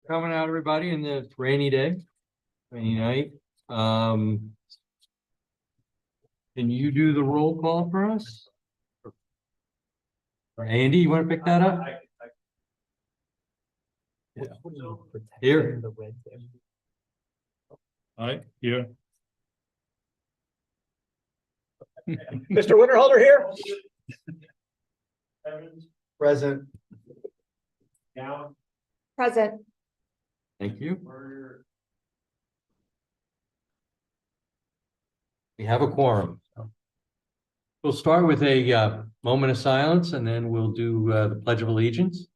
coming out, everybody, in this rainy day, rainy night. Can you do the roll call for us? Or Andy, you want to pick that up? Here. Aye, here. Mr. Winterhalter here. Present. Present. Thank you. We have a quorum. We'll start with a moment of silence and then we'll do the Pledge of Allegiance.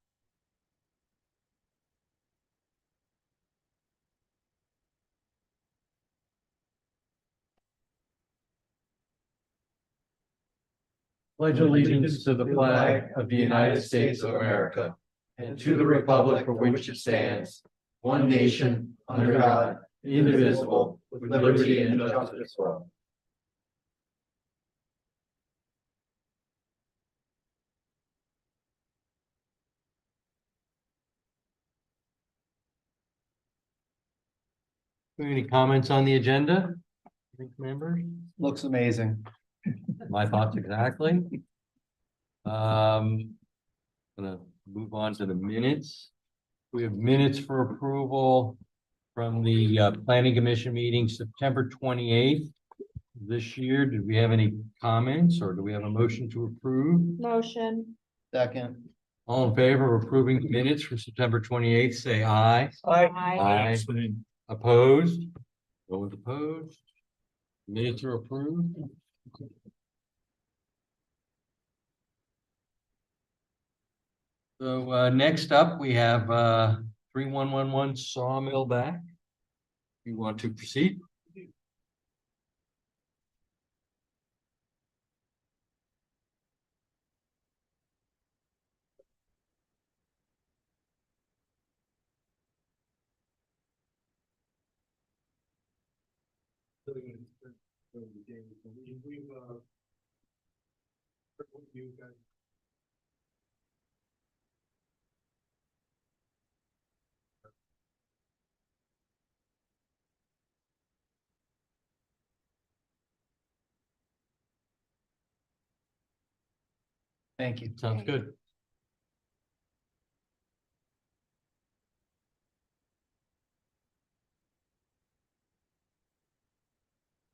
Pledge allegiance to the flag of the United States of America and to the republic for which it stands, one nation, under God, indivisible, with liberty and justice for all. Any comments on the agenda? Members? Looks amazing. My thoughts exactly. Gonna move on to the minutes. We have minutes for approval from the planning commission meeting September 28th this year. Did we have any comments or do we have a motion to approve? Motion. Second. All in favor of approving the minutes from September 28th, say aye. Aye. Opposed? No one's opposed. Minutes are approved. So next up, we have 3111 Sawmill back. You want to proceed? Thank you. Sounds good.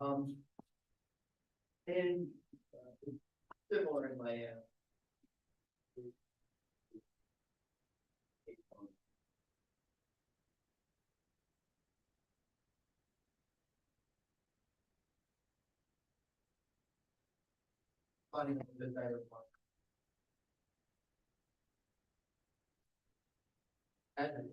And similar in my finding the better one. And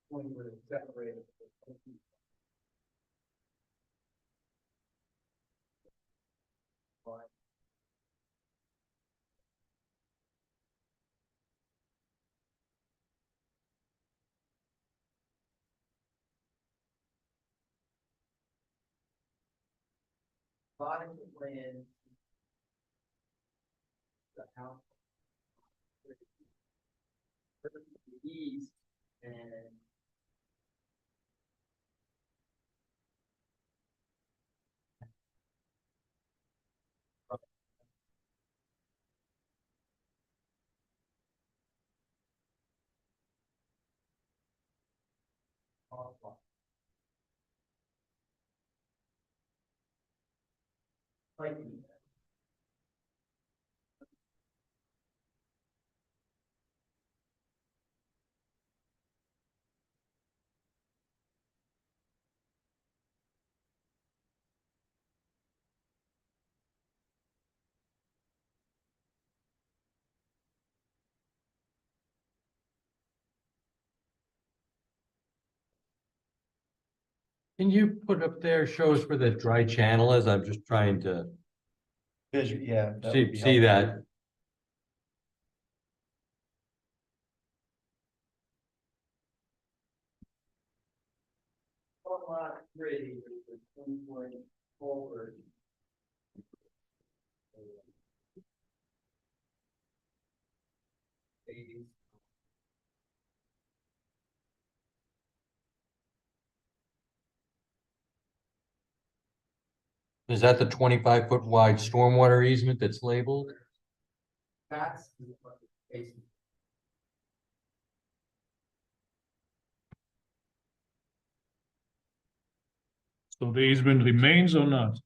when we're separated. Bottom of the land, the house to the east and like Can you put up there, show us where the dry channel is? I'm just trying to Visual, yeah. that would See, be see helpful. that? On lot three, there's a 20-foot culvert. Eighty. Is that the 25-foot wide stormwater easement that's labeled? That's the basement. So the easement remains or not?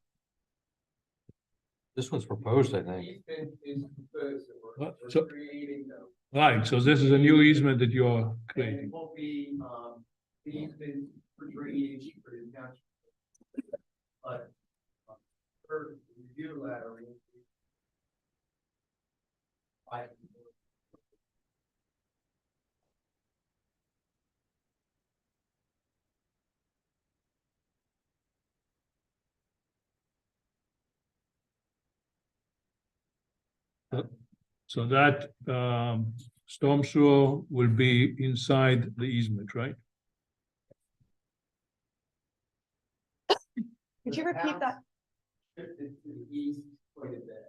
This one's proposed, I think. Easement is proposed, that we're So- creating those. Right, so this is a new easement that you are And it creating. will be, the easement for drainage for the township. But, per review letter. I. So that storm sewer will be inside the easement, right? Could you repeat that? Shifted to the east quite a bit.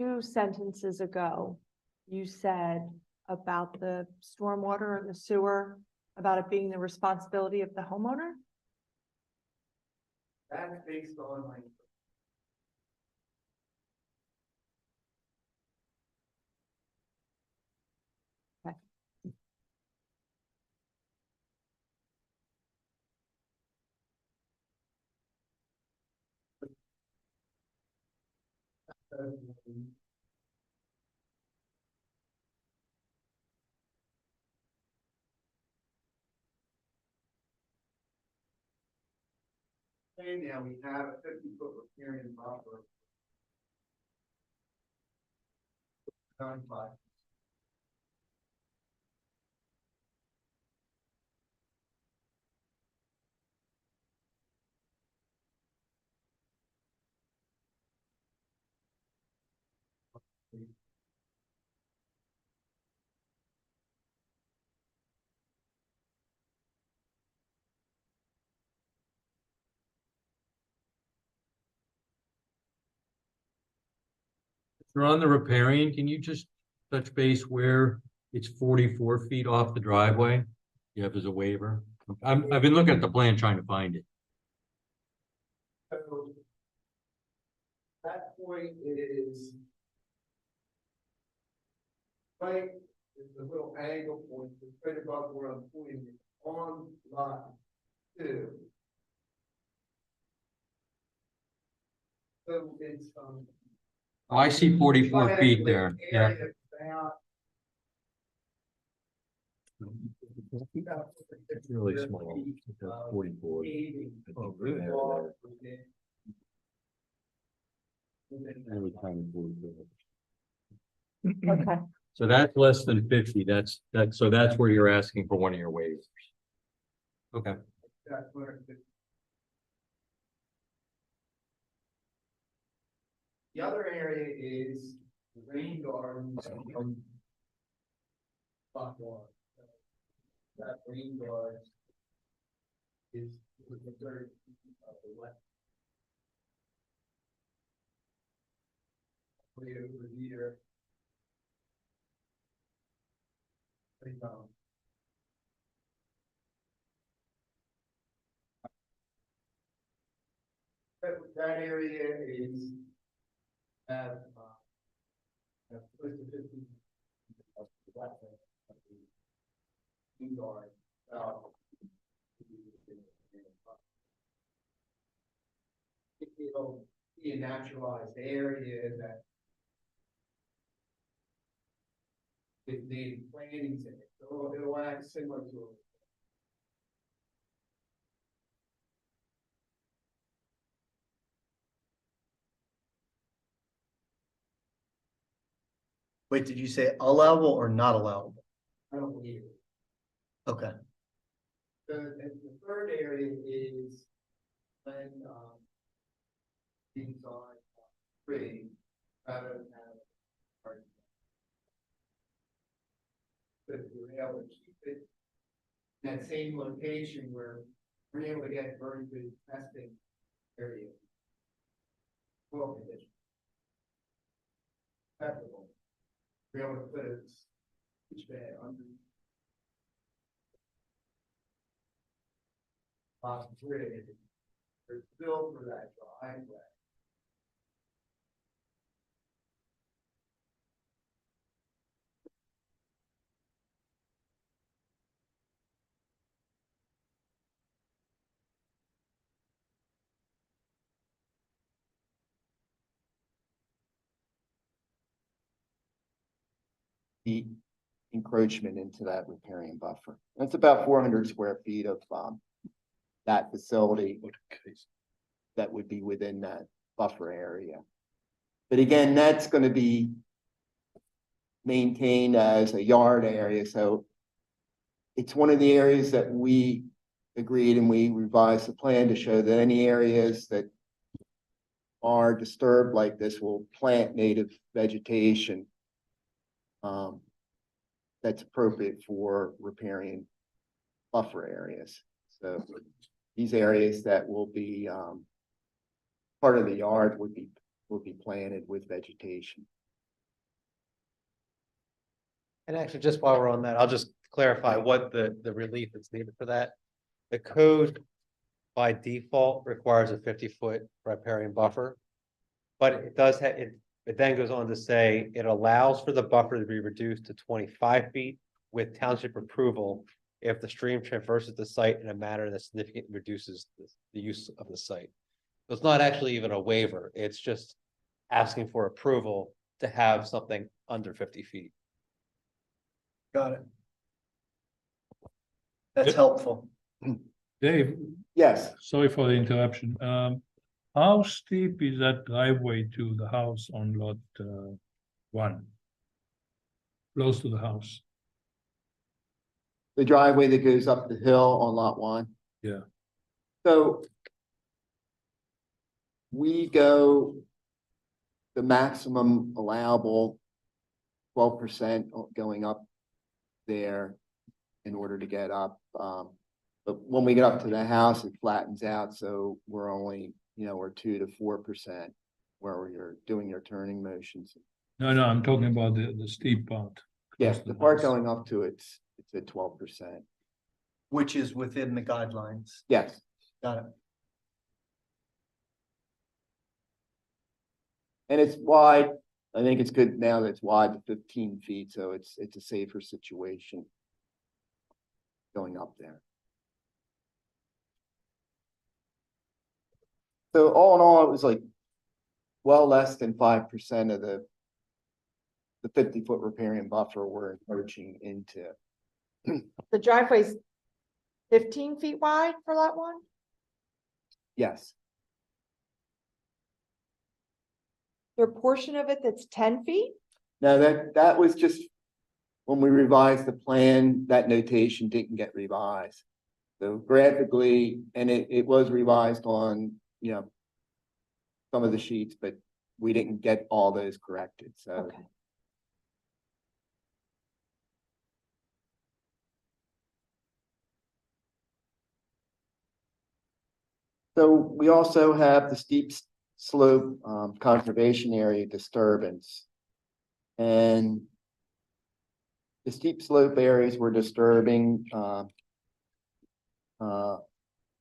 2 sentences ago, you said about the stormwater and the sewer, about it being the responsibility of the homeowner? That's based on my. And now we have a 50-foot riparian buffer. 95. If you're on the riparian, can you just touch base where it's 44 feet off the driveway? You have as a waiver. I've been looking at the plan trying to find it. So that point is right, it's a little angle point, it's right above where I'm pointing it on lot 2. So it's, Oh, I see 44 feet there. Yeah. area about- It's really small. It's got 44. Oh, really? Really tiny 44. Okay. So that's less than 50. So that's where you're asking for one of your waivers. Okay. That's where the other area is the rain gardens. Lot 1. That rain garden is the third of the west. Way over here. Right down. That area is have close to 50 of the wetland of the yard. It'll be a naturalized area that with native plantings in it, so it'll act similar to. Wait, did you say allowable or not allowable? I don't believe it. Okay, The third area is when, things on tree rather than have. But if you're able to keep it in that same location where we're able to get very good testing area. Well, condition. Acceptable. Be able to put a switch bed under. Grid, there's built for that driveway. The encroachment into that riparian buffer. That's about 400 square feet of that facility that would be within that buffer area. But again, that's going to be maintained as a yard area, so it's one of the areas that we agreed and we revised the plan to show that any areas that are disturbed like this will plant native vegetation that's appropriate for riparian buffer areas. So these areas that will be part of the yard will be planted with vegetation. And actually, just while we're on that, I'll just clarify what the relief is needed for that. The code by default requires a 50-foot riparian buffer. But it does have, it then goes on to say it allows for the buffer to be reduced to 25 feet with township approval if the stream traverses the site in a manner that significantly reduces the use of the site. So it's not actually even a waiver, it's just asking for approval to have something under 50 feet. Got it. That's helpful. Dave, Yes, sorry for the interruption. How steep is that driveway to the house on lot 1? Close to the house, the driveway that goes up the hill on lot 1. yeah. So we go the maximum allowable 12% going up there in order to get up. But when we get up to the house, it flattens out. So we're only, we're 2 to 4% where you're doing your turning motions. No, I'm talking about the steep part. Yes, close to the part house. going up to it's at 12%. Which is within the guidelines. Yes. Got it. And it's wide. I think it's good now that it's wide to 15 feet, so it's a safer situation going up there. So all in all, it was like well less than 5% of the 50-foot riparian buffer we're encroaching into. The driveway's 15 feet wide for lot 1? Yes, There's a portion of it that's 10 feet? now that was just when we revised the plan, that notation didn't get revised. So graphically, and it was revised on, some of the sheets, but we didn't get all those corrected, so. Okay. So we also have the steep slope conservation area disturbance. And the steep slope areas we're disturbing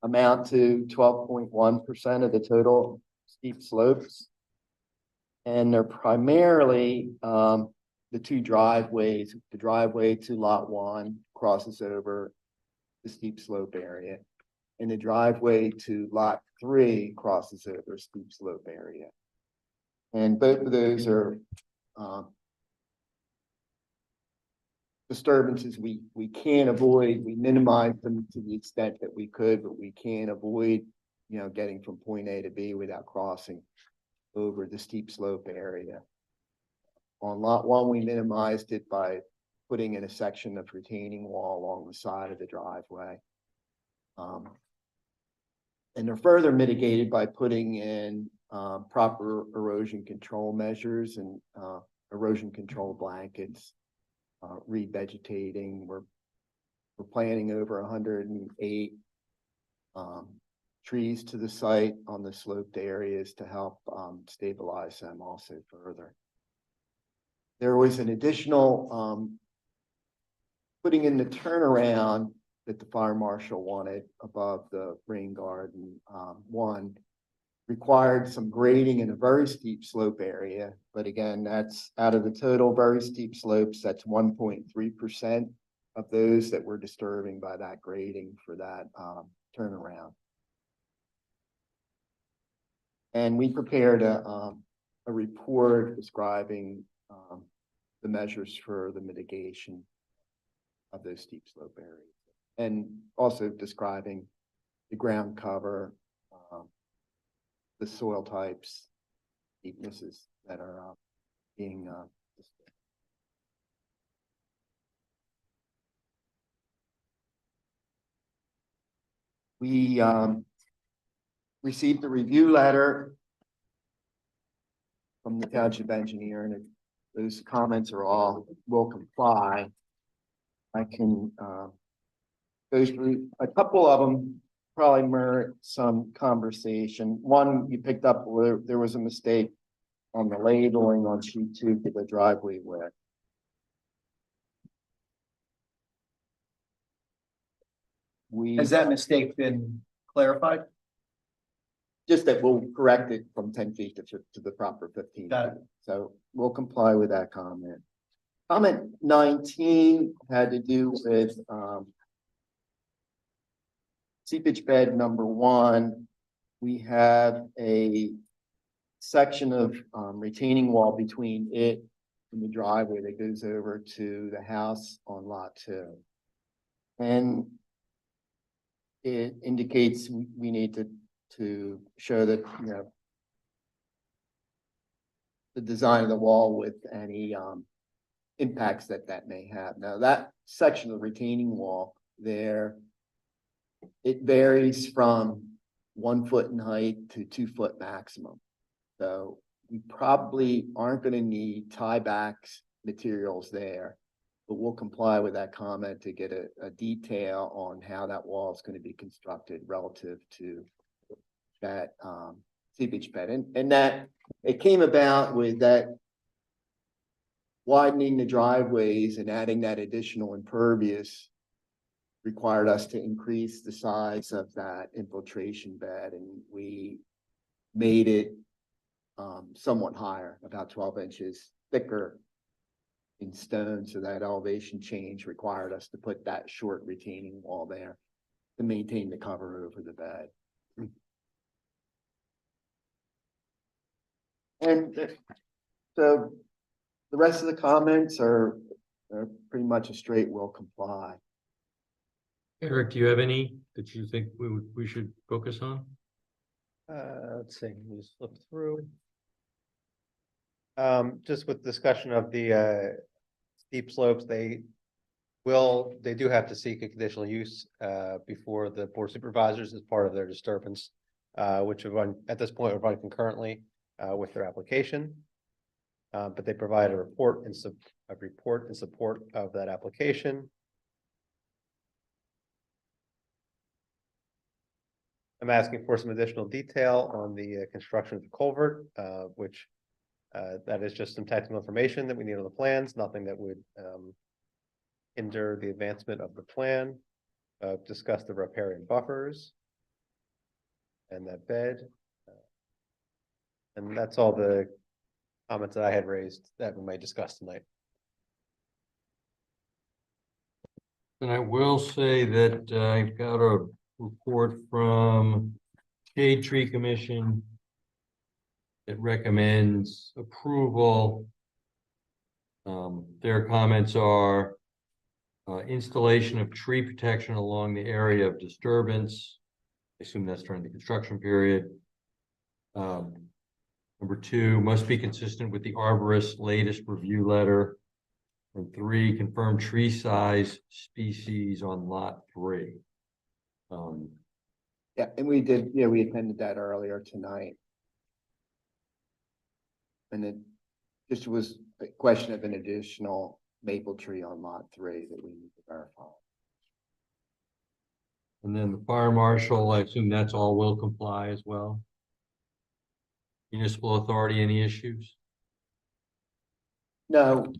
amount to 12.1% of the total steep slopes. And they're primarily the two driveways. The driveway to lot 1 crosses over the steep slope area, and the driveway to lot 3 crosses over a steep slope area. And both of those are disturbances we can't avoid. We minimize them to the extent that we could, but we can't avoid, getting from point A to B without crossing over the steep slope area. On lot 1, we minimized it by putting in a section of retaining wall along the side of the driveway. And they're further mitigated by putting in proper erosion control measures and, erosion control blankets, revegetating. We're planting over 108 trees to the site on the sloped areas to help stabilize them also further. There was an additional putting in the turnaround that the fire marshal wanted above the rain garden. One required some grading in a very steep slope area, but again, that's out of the total very steep slopes, that's 1.3% of those that we're disturbing by that grading for that turnaround. And we prepared a report describing the measures for the mitigation of those steep slope areas, and also describing the ground cover, the soil types, deepnesses that are being disturbed. We received a review letter from the township engineer, and those comments are all will comply. I can go through a couple of them, probably merit some conversation. One, you picked up where there was a mistake on the labeling on sheet 2 for the driveway width. Has that mistake been clarified? Just that we'll correct it from 10 feet to the proper 15 Got it. feet. So we'll comply with that comment. Comment 19 had to do with seepage bed number 1. We have a section of retaining wall between it and the driveway that goes over to the house on lot 2. And it indicates we need to show that, you know, the design of the wall with any impacts that may have. Now that section of the retaining wall there, it varies from 1 foot in height to 2 foot maximum. So we probably aren't going to need tiebacks materials there, but we'll comply with that comment to get a detail on how that wall is going to be constructed relative to that seepage bed. And that it came about with that widening the driveways and adding that additional impervious required us to increase the size of that infiltration bed, and we made it somewhat higher, about 12 inches thicker in stone. So that elevation change required us to put that short retaining wall there to maintain the cover over the bed. And so the rest of the comments are pretty much a straight will comply. Eric, do you have any that you think we should focus on? Let's see, let me just flip through. Just with discussion of the steep slopes, they do have to seek a conditional use before the board of supervisors as part of their disturbance, which would run at this point would run concurrently with their application. But they provide a report in support of that application. I'm asking for some additional detail on the construction of the culvert, which that is just some technical information that we need on the plans, nothing that would hinder the advancement of the plan. Discuss the riparian buffers and that bed. And that's all the comments that I had raised that we might discuss tonight. And I will say that I've got a report from Shade Tree Commission that recommends approval. Their comments are installation of tree protection along the area of disturbance. I assume that's during the construction period. Number 2, must be consistent with the arborist's latest review letter. And 3, confirm tree size species on lot 3. Yeah, and we did, yeah, we attended that earlier tonight. And then this was a question of an additional maple tree on lot 3 that we need to verify. And then the fire marshal, I assume that's all will comply as well. Municipal authority, any issues? No,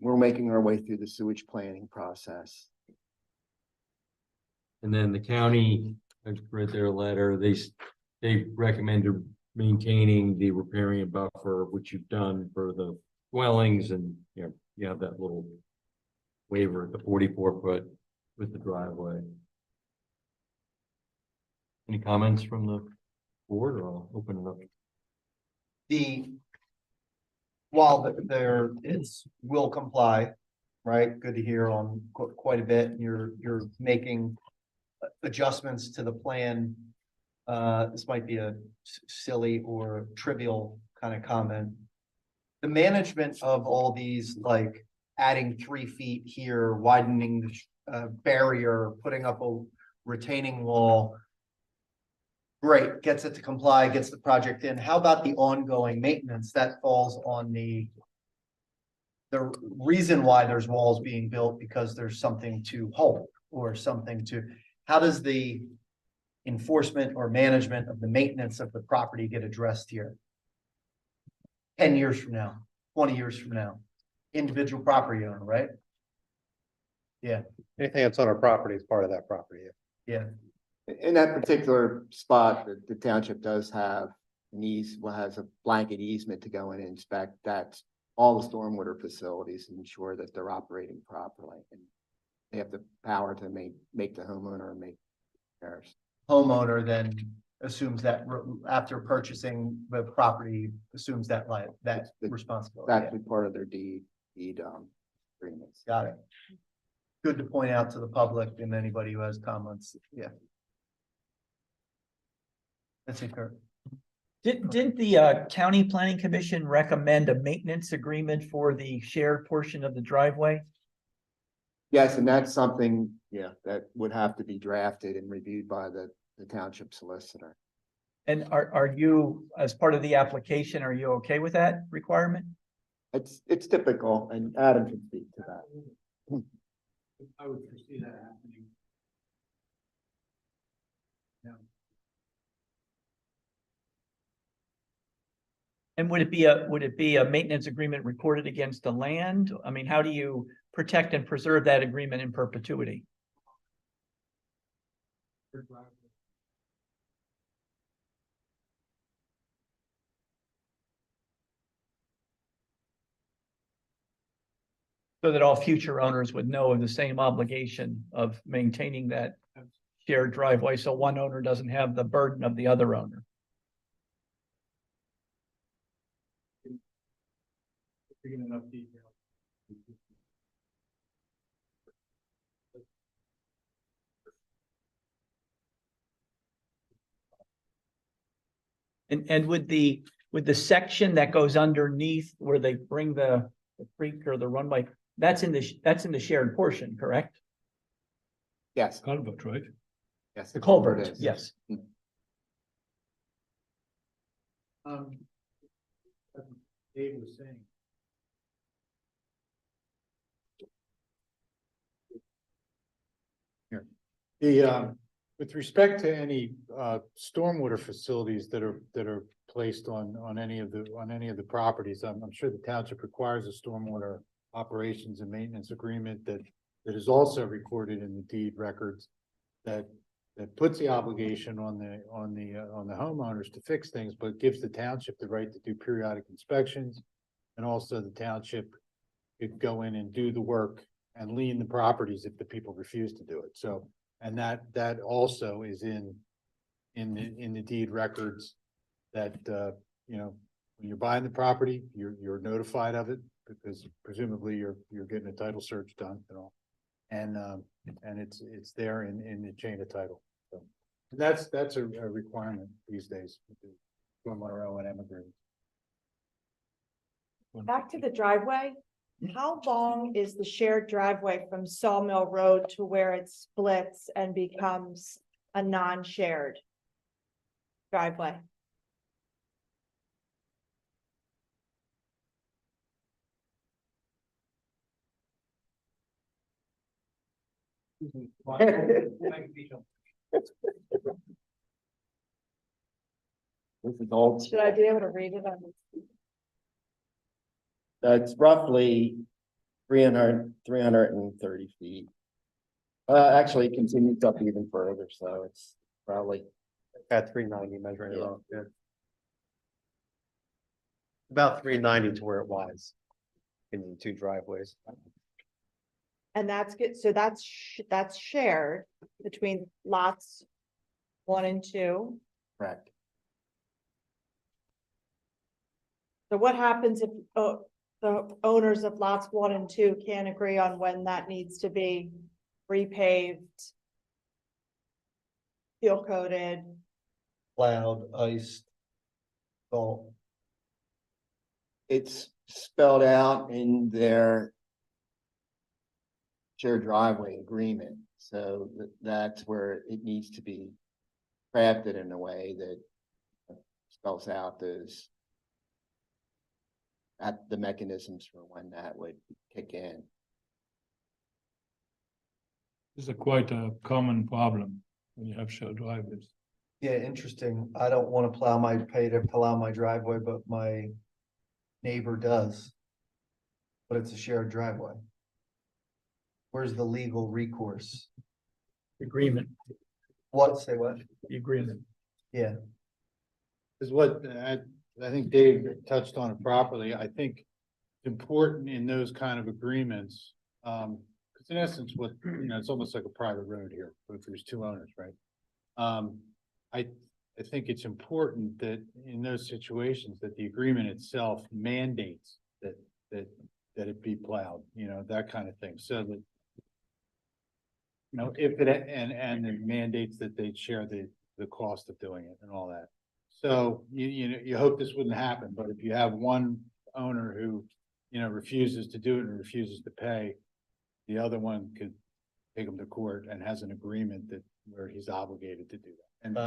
we're making our way through the sewage planning process. And then the county, I read their letter, they recommended maintaining the riparian buffer, which you've done for the dwellings, and, you know, you have that little waiver at the 44 foot with the driveway. Any comments from the board, or I'll open it up? While there it's will comply, right? Good to hear on quite a bit. You're making adjustments to the plan. This might be a silly or trivial kind of comment. The management of all these, like adding 3 feet here, widening the barrier, putting up a retaining wall. Great, gets it to comply, gets the project in. How about the ongoing maintenance that falls on the reason why there's walls being built, because there's something to hold or something to, how does the enforcement or management of the maintenance of the property get addressed here? 10 years from now, 20 years from now, individual property owner, right? Yeah, Anything that's on our property is part of that property. yeah. In that particular spot, the township does have has a blanket easement to go in and inspect that all the stormwater facilities and ensure that they're operating properly. And they have the power to make the homeowner make repairs. Homeowner then assumes that after purchasing the property, assumes that responsibility. That's actually part of their deed agreements. Got it. Good to point out to the public and anybody who has comments. Yeah. That's it, Kurt. Didn't the county planning commission recommend a maintenance agreement for the shared portion of the driveway? Yes, and that's something, that would have to be drafted and reviewed by the township solicitor. And are you, as part of the application, are you okay with that requirement? It's typical, and Adam can speak to that. I would foresee that happening. And would it be a maintenance agreement recorded against the land? I mean, how do you protect and preserve that agreement in perpetuity? So that all future owners would know of the same obligation of maintaining that shared driveway, so one owner doesn't have the burden of the other owner. Enough detail. And would the section that goes underneath where they bring the creek or the runway, that's in the shared portion, correct? Yes, Culvert, right? yes. The culvert, is. yes. Dave was saying. With respect to any stormwater facilities that are placed on any of the properties, I'm sure the township requires a stormwater operations and maintenance agreement that is also recorded in the deed records that puts the obligation on the homeowners to fix things, but gives the township the right to do periodic inspections. And also the township could go in and do the work and lien the properties if the people refuse to do it. So, and that also is in the deed records that, when you're buying the property, you're notified of it because presumably you're getting a title search done and all. And it's there in the chain of title. So that's a requirement these days. From our O&M agreement. Back to the driveway. How long is the shared driveway from Sawmill Road to where it splits and becomes a non-shared driveway? This is old. Should I be able to read it on? That's roughly 330 feet. Actually, it continues up even further, so it's probably, At 390 measuring it Yeah. off, yeah. About 390 to where it was. In the two driveways. And that's good, so that's shared between lots 1 and 2. correct. So what happens if, the owners of lots 1 and 2 can't agree on when that needs to be repaved? Seal coated? Cloud, ice, salt. It's spelled out in their shared driveway agreement, so that's where it needs to be crafted in a way that spells out those at the mechanisms for when that would kick in. This is quite a common problem when you have shared driveways. Yeah, interesting. I don't want to pay to plow my driveway, but my neighbor does. But it's a shared driveway. Where's the legal recourse? Agreement, What, say what? the agreement. Yeah, Is what I think Dave touched on it properly. I think it's important in those kind of agreements. Because in essence, it's almost like a private road here, but if there's two owners, right? I think it's important that in those situations that the agreement itself mandates that it be plowed, that kind of thing, so that if it, and it mandates that they share the cost of doing it and all that. So you hope this wouldn't happen, but if you have one owner who, refuses to do it and refuses to pay, the other one could take him to court and has an agreement where he's obligated to do that. And,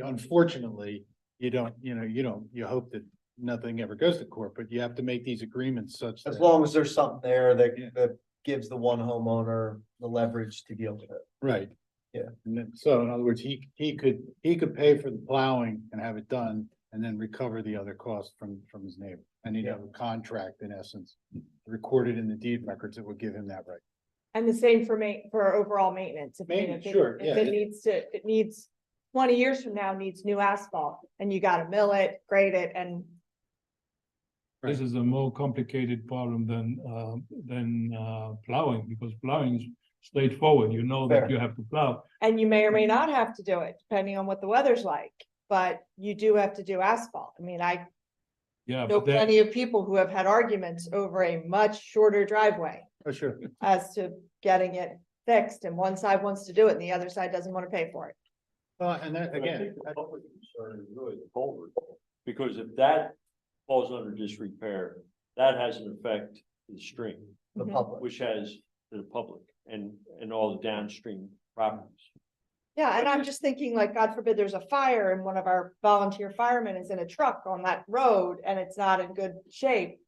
unfortunately, you hope that nothing ever goes to court, but you have to make these agreements such as that. long as there's something there Yeah. that gives the one homeowner the leverage to deal with it. Right. Yeah. And then, so in other words, he could pay for the plowing and have it done and then recover the other cost from his neighbor. And he'd have a contract in essence, recorded in the deed records that would give him that right. And the same for overall maintenance. If, Maintenance, if sure, if yeah. it needs 20 years from now needs new asphalt and you gotta mill it, grade it, and This is a more complicated problem than plowing, because plowing is straightforward. You know that Fair. you have to plow. you may or may not have to do it depending on what the weather's like, but you do have to do asphalt. I mean, I Yeah, know but that, plenty of people who have had arguments over a much shorter driveway Oh, sure. as to getting it fixed, and one side wants to do it and the other side doesn't want to pay for it. And that, again, Public concern is really the culvert, because if that falls under disrepair, that has an effect to the stream, The Mhm. public. which has to the public and all the downstream properties. Yeah, and I'm just thinking, like, God forbid there's a fire and one of our volunteer firemen is in a truck on that road and it's not in good shape.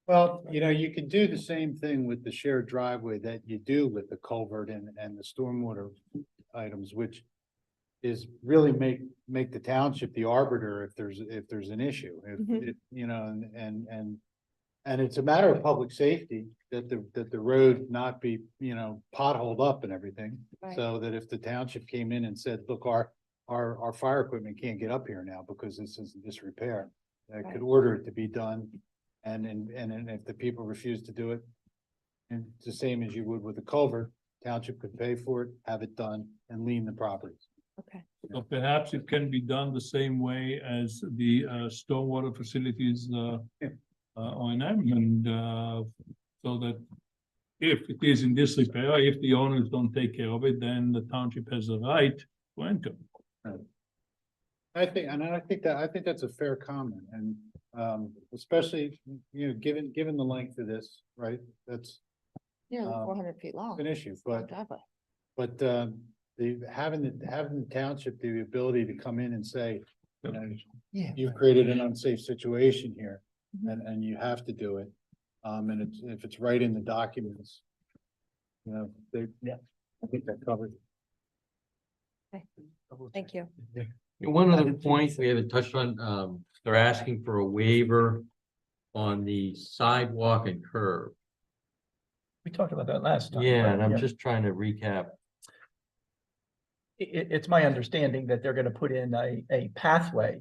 well, you can do the same thing with the shared driveway that you do with the culvert and the stormwater items, which is really make the township the arbiter if there's an issue. Mhm. And it's a matter of public safety that the road not be, potholed up and everything. Right. So that if the township came in and said, look, our fire equipment can't get up here now because this is disrepair. They could order it to be done. And if the people refuse to do it, and it's the same as you would with the culvert, township could pay for it, have it done and lien the properties. Okay. so perhaps it can be done the same way as the stormwater facilities O&M, and so that if it is in disrepair, if the owners don't take care of it, then the township has a right to enter. I think that's a fair comment, and especially, given the length of this, right, that's Yeah, Um, 400 feet long. an issue, Long but driveway. having the township, the ability to come in and say, Yeah. you've created an unsafe situation here, Mhm. and you have to do it. And if it's right in the documents, I think that covers. Thank you. One other point we haven't touched on, they're asking for a waiver on the sidewalk and curb. We talked about that last time. Yeah, but and I'm just trying to recap. It's my understanding that they're gonna put in a pathway.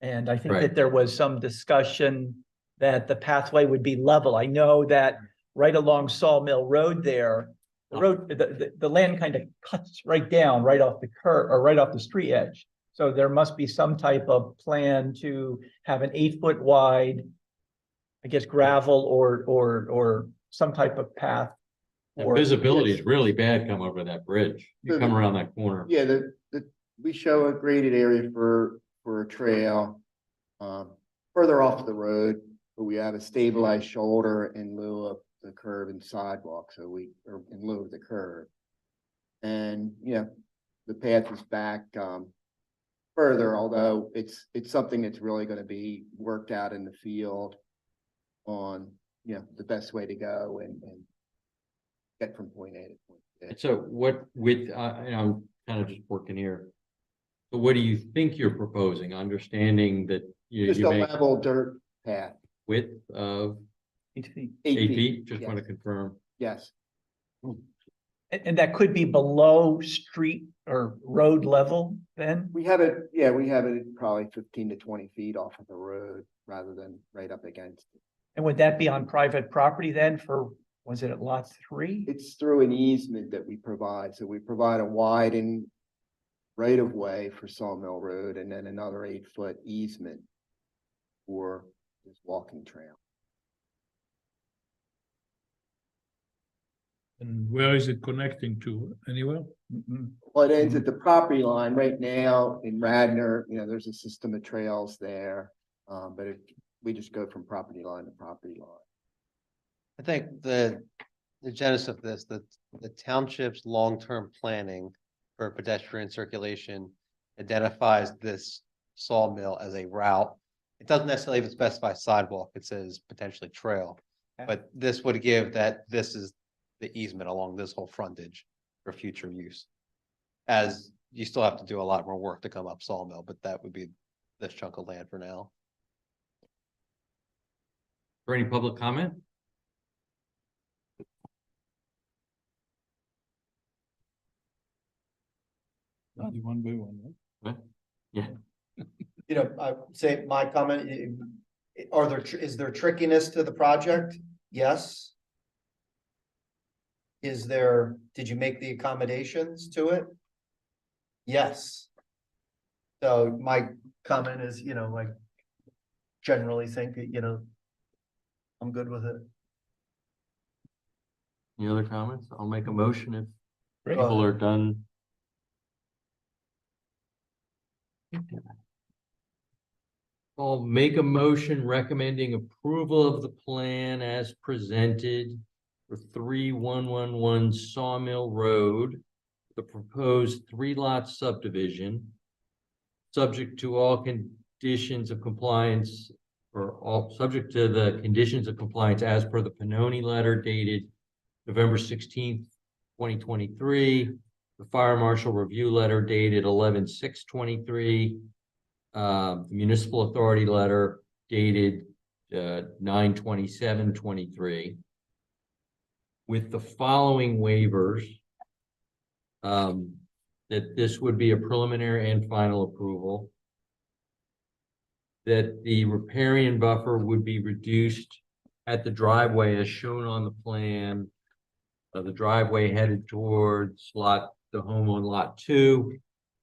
And I think Right. that there was some discussion that the pathway would be level. I know that right along Sawmill Road there, the road, the land kind of cuts right down, right off the curb, or right off the street edge. So there must be some type of plan to have an 8 foot wide, I guess gravel or some type of path. And or- visibility is really bad come over that bridge. You come around that corner. Yeah, we show a graded area for a trail. Further off the road, but we have a stabilized shoulder in lieu of the curb and sidewalk, or in lieu of the curb. And, the path is back, further, although it's something that's really gonna be worked out in the field on, the best way to go and get from point A to point B. So what with, and I'm kind of just working here. So what do you think you're proposing, understanding that Just you a make level dirt path, width of 8 feet. 8 feet? Just yes. want to confirm. Yes. And that could be below street or road level then? We have it at probably 15 to 20 feet off of the road rather than right up against it. And would that be on private property then for, was it at lot 3? It's through an easement that we provide. So we provide a widened right of way for Sawmill Road and then another 8 foot easement for this walking trail. And where is it connecting to? Anywhere? Well, it ends at the property line right now in Radnor, there's a system of trails there. But we just go from property line to property line. I think the genesis of this, the township's long-term planning for pedestrian circulation identifies this sawmill as a route. It doesn't necessarily even specify sidewalk, it says potentially trail. But this would give that this is the easement along this whole frontage for future use. As you still have to do a lot more work to come up Sawmill, but that would be this chunk of land for now. For any public comment? One by one, right? Yeah. I say my comment, is there trickiness to the project? Yes. Did you make the accommodations to it? Yes. So my comment is, like, generally think that, I'm good with it. Any other comments? I'll make a motion if Great. people are done. I'll make a motion recommending approval of the plan as presented for 3111 Sawmill Road, the proposed 3-lot subdivision, subject to all conditions of compliance, subject to the conditions of compliance as per the Pannoni letter dated November 16th, 2023, the fire marshal review letter dated 11/6/23, the municipal authority letter dated 9/27/23, with the following waivers. That this would be a preliminary and final approval. That the riparian buffer would be reduced at the driveway as shown on the plan. The driveway headed towards the home on lot 2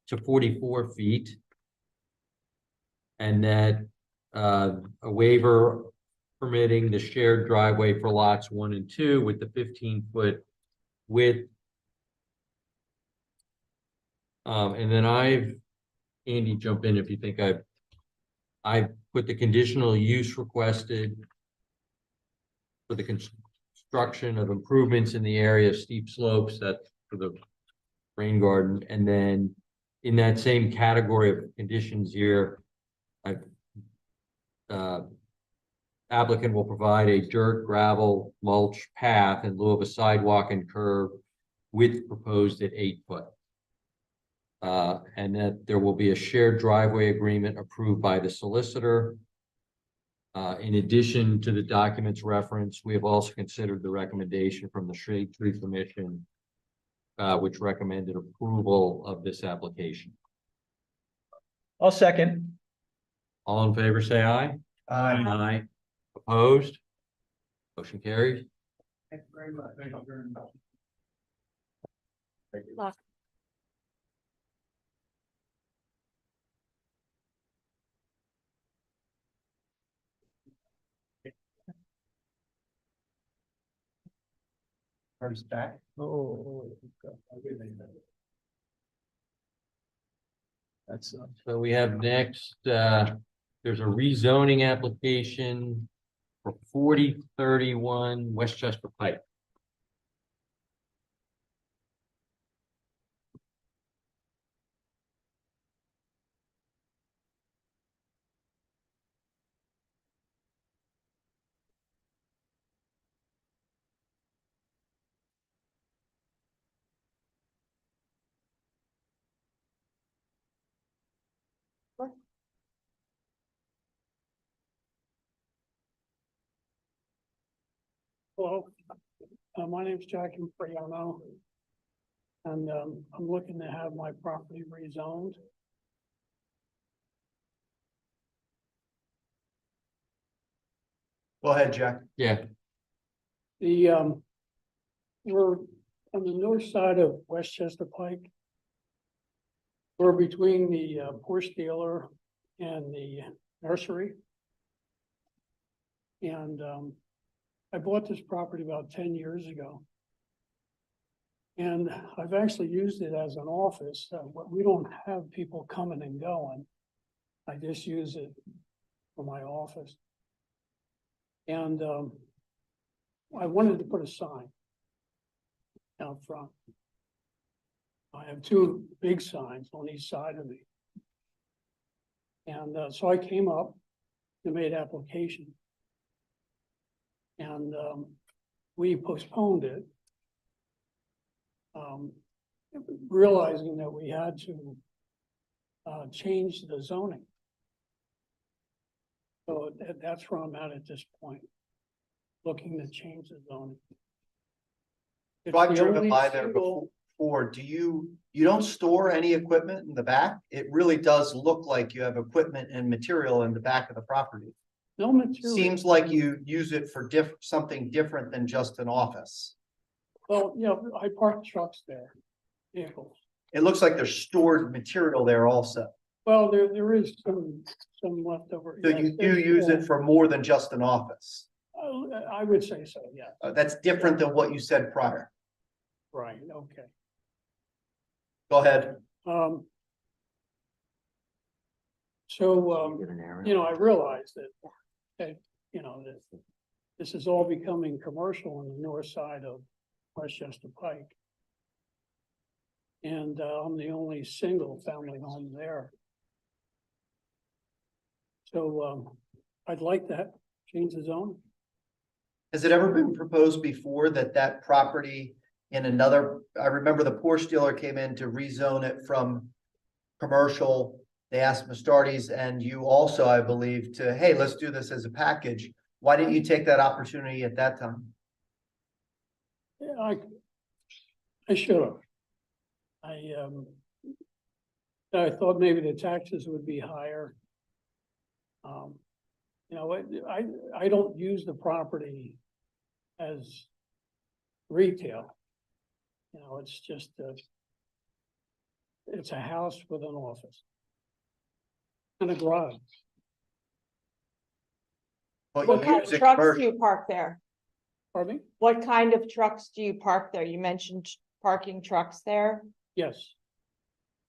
to 44 feet. And that a waiver permitting the shared driveway for lots 1 and 2 with the 15-foot width. And then Andy, jump in if you think I put the conditional use requested for the construction of improvements in the area of steep slopes, that's for the rain garden. And then in that same category of conditions here, I've applicant will provide a dirt, gravel, mulch path in lieu of a sidewalk and curb, width proposed at 8 foot. And that there will be a shared driveway agreement approved by the solicitor. In addition to the documents referenced, we have also considered the recommendation from the Shade Tree Commission, which recommended approval of this application. I'll second. All in favor, say aye. Aye. Opposed? Motion carries. Thank you very much. Thank you very much. Lock. First back. That's, So we have next, there's a rezoning application for 4031 West Chester Pike. Hello, my name's Jackie Friano. And I'm looking to have my property rezoned. Go ahead, Jack. Yeah, The we're on the north side of West Chester Pike. We're between the horse dealer and the nursery. And I bought this property about 10 years ago. And I've actually used it as an office. We don't have people coming and going. I just use it for my office. And I wanted to put a sign out front. I have two big signs on each side of me. And so I came up and made application. And we postponed it. Realizing that we had to change the zoning. So that's where I'm at this point, looking to change the zoning. So I've It's the driven only by there single- before. Do you don't store any equipment in the back? It really does look like you have equipment and material in the back of the property. No material. Seems like you use it for something different than just an office. Well, yeah, I park trucks there, vehicles. It looks like there's stored material there also. Well, there is some leftover. So yes, you do there's use still- it for more than just an office. I would say so, yeah, That's different than what you said prior. right, okay. Go ahead. So, I realized that, that this is all becoming commercial on the north side of West Chester Pike. And, I'm the only single family home there. So, I'd like to change the zone. Has it ever been proposed before that property in another, I remember the Porsche dealer came in to rezone it from commercial. They asked Mastardi's and you also, I believe, to, hey, let's do this as a package. Why didn't you take that opportunity at that time? Yeah, I should have. I thought maybe the taxes would be higher. I don't use the property as retail. It's just it's a house with an office and a garage. But What you kind use of it trucks do commercial. you park there? Pardon me? What kind of trucks do you park there? You mentioned parking trucks there. Yes.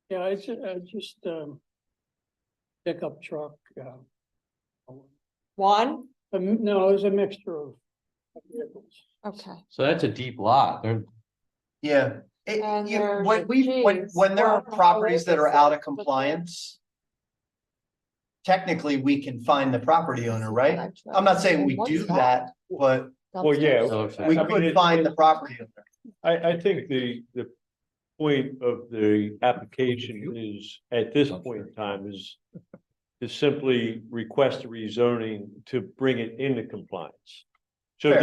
Yeah, it's just pickup truck. One? No, it's a mixture of vehicles. Okay. so that's a deep lot. There, Yeah. And When there's when there are geez, properties that are out of well, compliance. technically we can find the property owner, right? I'm not saying we do that, but Well, yeah. we I mean, could find the property owner. I think the point of the application is, at this point in time, is to simply request a rezoning to bring it into compliance. So Fair.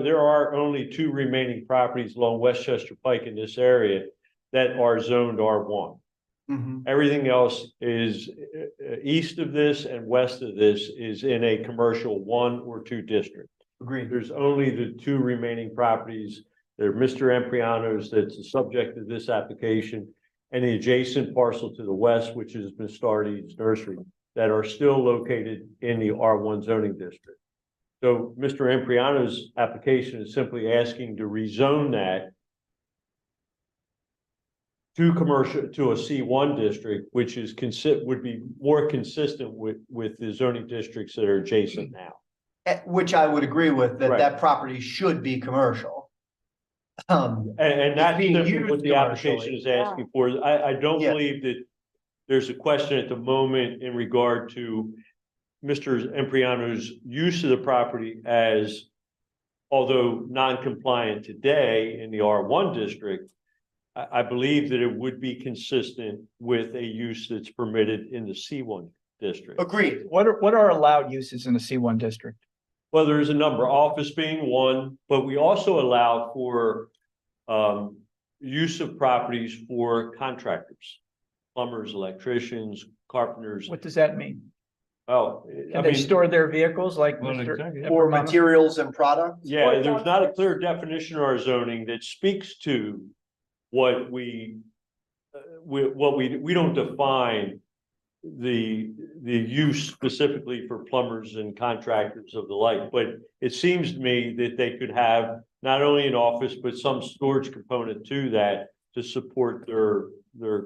there are only 2 remaining properties along West Chester Pike in this area that are zoned R1. Mhm. Everything else is east of this and west of this is in a commercial 1 or 2 district. Agreed. There's only the 2 remaining properties. They're Mr. Empriano's, that's the subject of this application, and the adjacent parcel to the west, which is Ms. Stardy's nursery, that are still located in the R1 zoning district. So Mr. Empriano's application is simply asking to rezone that to commercial, to a C1 district, which is would be more consistent with the zoning districts that are adjacent now. Which I would agree with, that Right. that property should be commercial. And that's being simply used what the application commercially. is asking for. I don't Yeah. believe that there's a question at the moment in regard to Mr. Empriano's use of the property as, although non-compliant today in the R1 district, I believe that it would be consistent with a use that's permitted in the C1 district. Agreed. What are allowed uses in the C1 district? Well, there's a number, office being one, but we also allow for use of properties for contractors, plumbers, electricians, carpenters. What does that mean? Well, I Can they mean, store their vehicles like Well, Mr. exactly, yeah. For Empriano? materials and products. yeah, there's not a clear definition in our zoning that speaks to what we don't define the use specifically for plumbers and contractors of the like, but it seems to me that they could have not only an office, but some storage component to that to support their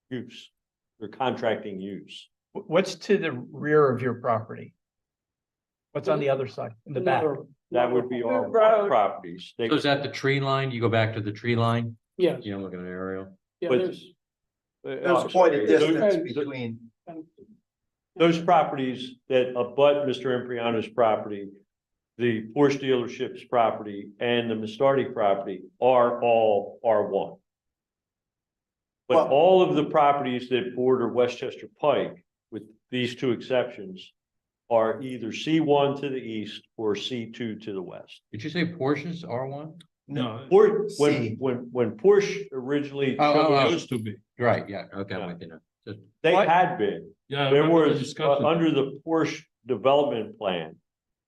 use, their contracting use. What's to the rear of your property? What's on the other side, in the back? That would be our Road. properties. They- So is that the tree line? You go back to the tree line? Yes, You don't look at an aerial? yeah, but- there's, There's quite a Those- distance between. Those properties that abut Mr. Empriano's property, the Porsche dealership's property and the Mistardi property are all R1. But Well- all of the properties that border West Chester Pike, with these 2 exceptions, are either C1 to the east or C2 to the west. Did you say Porsches R1? No, Or C. when Porsche originally, Oh, it used to be. Right, yeah, okay, I'm with you now. Just- they What? had been. Yeah. I There remember the was, discussion. under the Porsche development plan,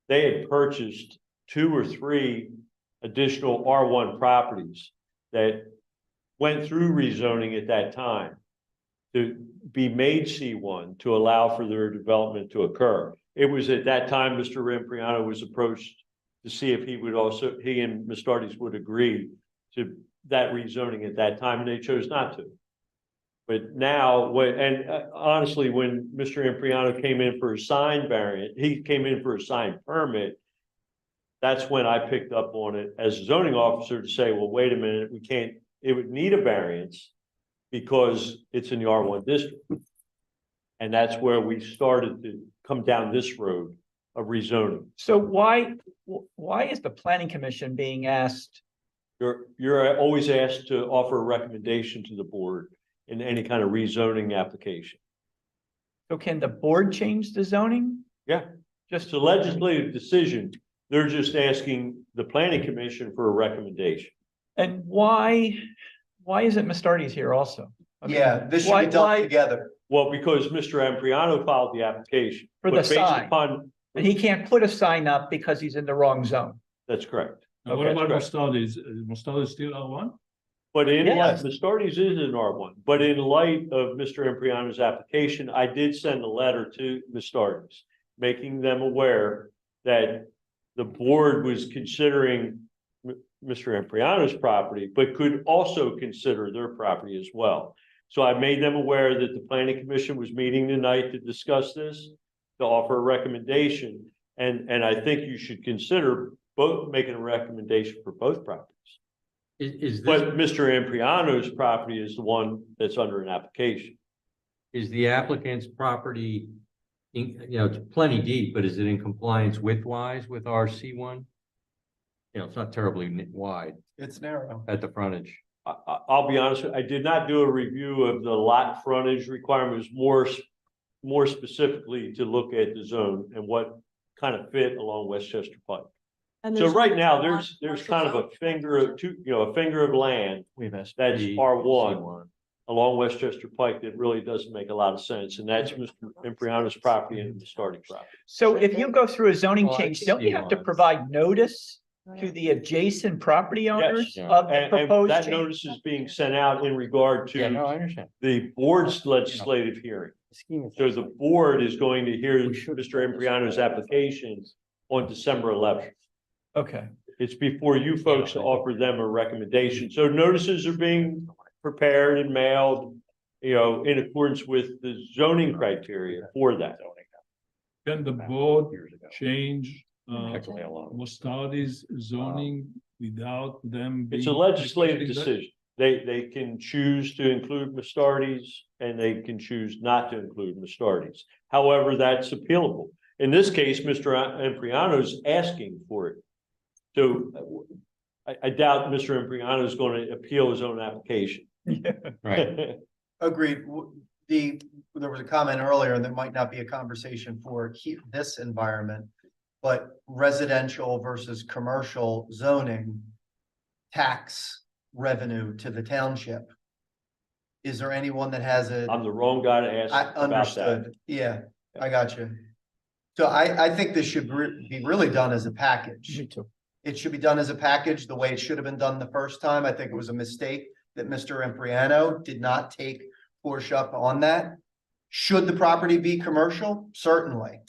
they had purchased 2 or 3 additional R1 properties that went through rezoning at that time to be made C1 to allow for their development to occur. It was at that time, Mr. Empriano was approached to see if he and Ms. Stardy's would agree to that rezoning at that time, and they chose not to. But now, honestly, when Mr. Empriano came in for a sign variant, he came in for a sign permit. That's when I picked up on it as a zoning officer to say, well, wait a minute, it would need a variance because it's in the R1 district. And that's where we started to come down this road of rezoning. So why is the planning commission being asked? You're always asked to offer a recommendation to the board in any kind of rezoning application. So can the board change the zoning? Yeah, just a legislative decision. They're just asking the planning commission for a recommendation. And why isn't Ms. Stardy's here also? I mean, Yeah, this should why- be done why- together. Well, because Mr. Empriano filed the application. For the but based sign. upon- And he can't put a sign up because he's in the wrong zone. That's correct. And what Okay, about that's Mostardi's? Mostardi's still R1? But in light, Yes. the Stardy's is in R1, but in light of Mr. Empriano's application, I did send a letter to the Stardy's, making them aware that the board was considering Mr. Empriano's property, but could also consider their property as well. So I made them aware that the planning commission was meeting tonight to discuss this, to offer a recommendation. And I think you should consider both, making a recommendation for both properties. Is But this, Mr. Empriano's property is the one that's under an application. is the applicant's property it's plenty deep, but is it in compliance width-wise with our C1? It's not terribly wide It's narrow. at the frontage. I'll be honest, I did not do a review of the lot frontage requirements more specifically to look at the zone and what kind of fit along West Chester Pike. And So there's right no now, commercial there's kind of a zone? finger of a finger of land We have that's SP, R1 C1. along West Chester Pike that really doesn't make a lot of sense, and that's Mr. Impriano's property and the starting property. So if you go through a zoning Well, I change, see don't you have to one. provide notice Right. to the adjacent property owners Yeah. of the And proposed that change? notice is being sent out in regard Yeah, no, to I understand. the board's legislative hearing. So the board is going to hear We should- Mr. Impriano's application on December 11th. Okay, It's before you folks to offer them a recommendation. So notices are being prepared and mailed, in accordance with the zoning criteria for that. Can the board change Actually, alone. Mustardi's zoning without them being? It's a legislative requesting that? decision. They can choose to include Mustardi's and they can choose not to include Mustardi's. However, that's appealable. In this case, Mr. Impriano's asking for it. So I doubt Mr. Impriano is going to appeal his own application. Right. Agreed. There was a comment earlier, and there might not be a conversation for this environment, but residential versus commercial zoning tax revenue to the township. Is there anyone that has a? I'm the wrong guy to ask I about that. understood. Yeah, I got you. So I think this should be really done as a package. me too. It should be done as a package, the way it should have been done the first time. I think it was a mistake that Mr. Impriano did not take Porsche up on that. Should the property be commercial? Certainly.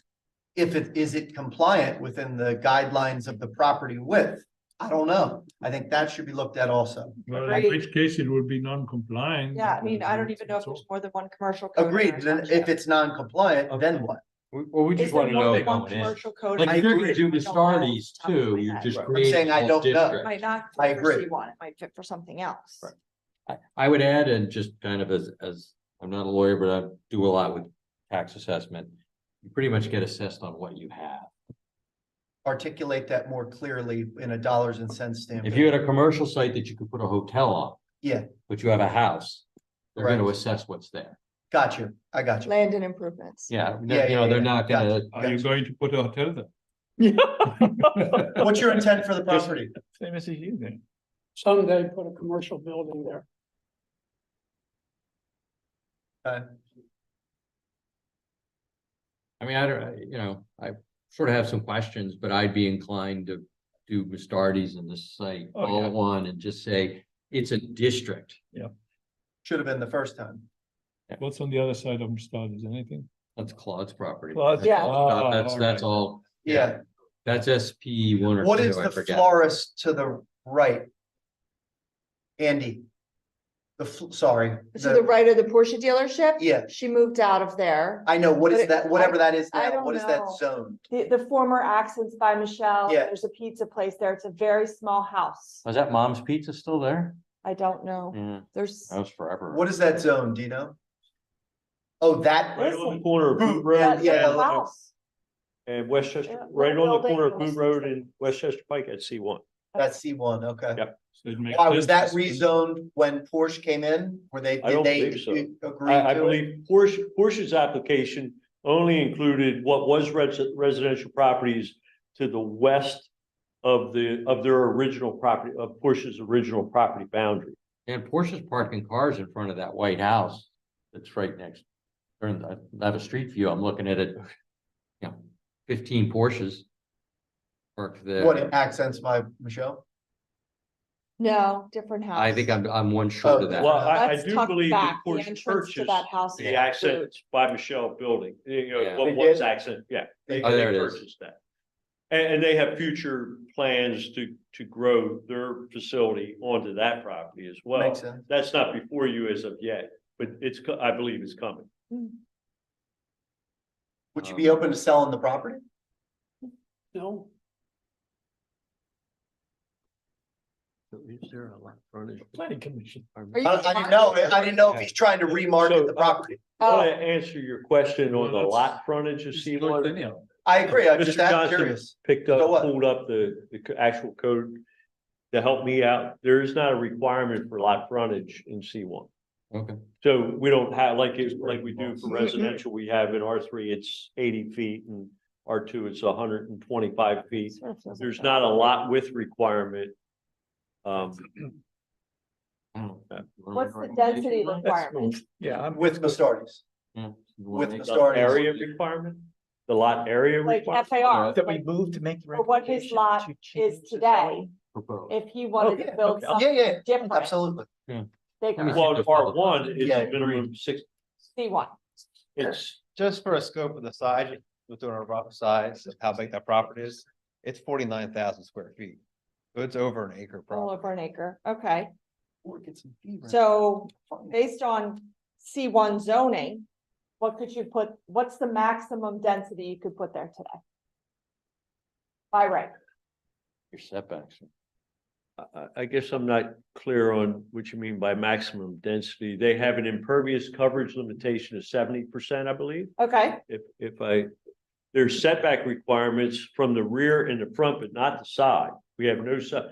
Is it compliant within the guidelines of the property width? I don't know. I think that should be looked at also. Well, in Agreed. which case it would be non-compliant. Yeah, I mean, I don't even know if there's more than one commercial. code in Agreed. our Then if township. it's non-compliant, then what? Well, we Is just there want to more know than one going in. commercial code? Like, I if you're gonna agree. do I don't know Mustardi's off the top of too, my you head. just I'm create. saying I a don't know. district. Might not. I fit for agree. C1, it might fit for something else. Right. I would add, and just kind of as, I'm not a lawyer, but I do a lot with tax assessment. You pretty much get assessed on what you have. Articulate that more clearly in a dollars and cents standpoint. If you had a commercial site that you could put a hotel on. Yeah. But you have a house, they're gonna Right. assess what's there. Got you. I got you. Land and improvements. Yeah, Yeah, yeah, they're yeah. not gonna. Are you going to put a hotel there? What's your intent for the property? Same as you then. Someday put a commercial building there. I mean, I don't, I sort of have some questions, but I'd be inclined to do Mustardi's in this site Oh, all yeah. at one and just say, it's a district. Should have been the first time. What's on the other side of Mustardi's, anything? That's Claude's property. Claude's- Yeah. That's all, Yeah. that's SP 1 or 2, What is I the forget. florist to the right? Andy? Sorry. To the right of the Porsche dealership? Yeah. She moved out of there. I know, what But is it- that, whatever that is I now, don't what is that know. zone? The former Accents by Michelle. Yeah. There's a pizza place there. It's a very small house. Was that Mom's Pizza still there? I don't know. Yeah, There's. that was forever. What is that zone, do you know? Oh, that, Right on the corner of Boot Yeah, Road yeah, and- House. and West Chester, Yeah, right on the building corner of was- Boot Road and West Chester Pike at C1. that's C1, okay. Yep. So it makes Why was that sense. rezoned when Porsche came in? Were they, I did don't they believe so. agree I to it? believe Porsche's application only included what was residential properties to the west of their original property, of Porsche's original property boundary. And Porsche's parking cars in front of that white house that's right next. I have a street view, I'm looking at it. 15 Porsches. Parked there. What accents by Michelle? No, different house. I think I'm one short of that. Well, I That's do tucked believe that back. The Porsche entrance to purchased that house. the is accent by Michelle building, Yeah. what They was did? accent, yeah. They Oh, there it is. purchased that. And they have future plans to grow their facility onto that property as well. Makes sense. That's not before you as of yet, but I believe it's coming. Would you be open to selling the property? No, Is there a lot of frontage? Planning commission. Are you- I didn't know if he's trying to remarket the property. I want Oh, to answer your question on the Well, lot frontage of C1. I agree, I'm Mr. just Johnson curious. picked So up, what? pulled up the actual code to help me out. There is not a requirement for lot frontage in C1. Okay. So we don't have, like we do for residential, we have in R3, it's 80 feet, and R2, it's 125 feet. There's not a lot width requirement. what's the density requirement? Yeah, With Mastardi's, with Mastardi's. Area requirement? The lot area Like requirement? FAR, that we like moved to make. the for what his recommendation lot to is change the today, zoning. if he wanted yeah, to build okay. something Yeah, different, absolutely. bigger, Well, in R1 is Yeah, minimum 6, C1. it's, Just for a scope of the size, we're doing a rough size of how big that property is, it's 49,000 square feet. So it's over an acre All property. over an acre, okay. Or get some fever. So based on C1 zoning, what's the maximum density you could put there today? By right, Your setbacks. I guess I'm not clear on what you mean by maximum density. They have an impervious coverage limitation of 70%, I believe. okay, There's setback requirements from the rear and the front, but not the side. We have no side.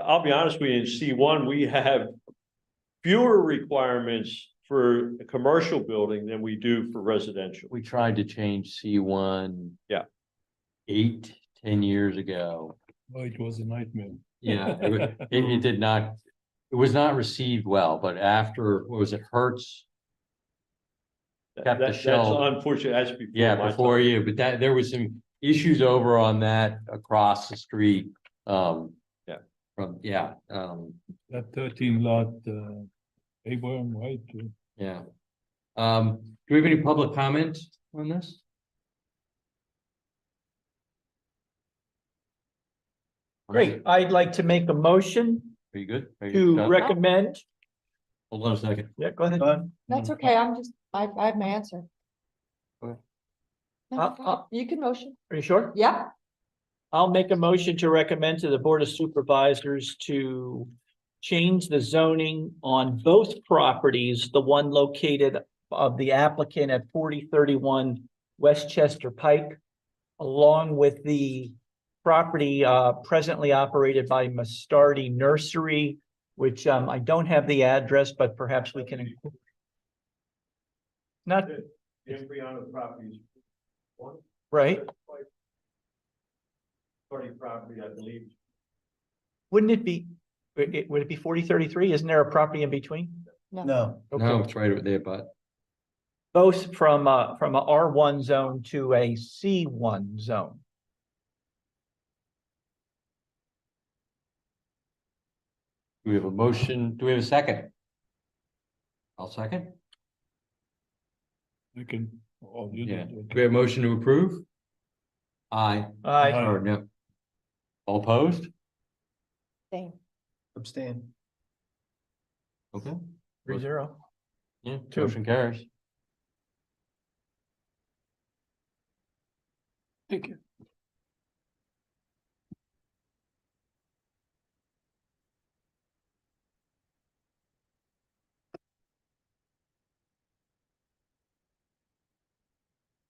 I'll be honest with you, in C1, we have fewer requirements for a commercial building than we do for residential. We tried to change C1. Yeah. 8-10 years ago. Oh, it was a nightmare. Yeah, it did not, it was not received well, but after, what was it, Hertz? Kept the That's shell. unfortunate, that's before Yeah, my before time. you, but there was some issues over on that across the street. Yeah. That 13 lot, Abraham, right? Yeah. Do we have any public comment on this? Great, I'd like to make a motion Are you good? Are you to done? recommend, Hold on a second. yeah, go ahead. that's okay, I have my answer. Okay. No, you can motion, Are you sure? yeah, I'll make a motion to recommend to the Board of Supervisors to change the zoning on both properties, the one located of the applicant at 4031 West Chester Pike, along with the property presently operated by Mastardi Nursery, which I don't have the address, but perhaps we can. Not The embryonic properties. One right. party property, I believe. Wouldn't it be, would it be 4033? Isn't there a property in between? No, No, it's right over there, but Both from a R1 zone to a C1 zone. do we have a motion? Do we have a second? I'll second. We can. Oh, you Yeah. did, Do okay. we have a motion to approve? Aye. Aye. Or no? All opposed? same. abstain. Okay. 3-0. Yeah, Two. motion carries. Thank you.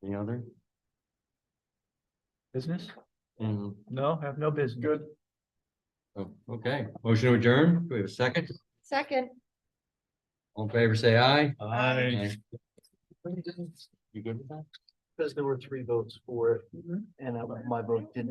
Any other? Business? Mhm. No, have no business. Good. Oh, okay, motion to adjourn. Do we have a second? Second. All in favor, say aye. Aye. You good with that? Because there were 3 votes for it, and my vote didn't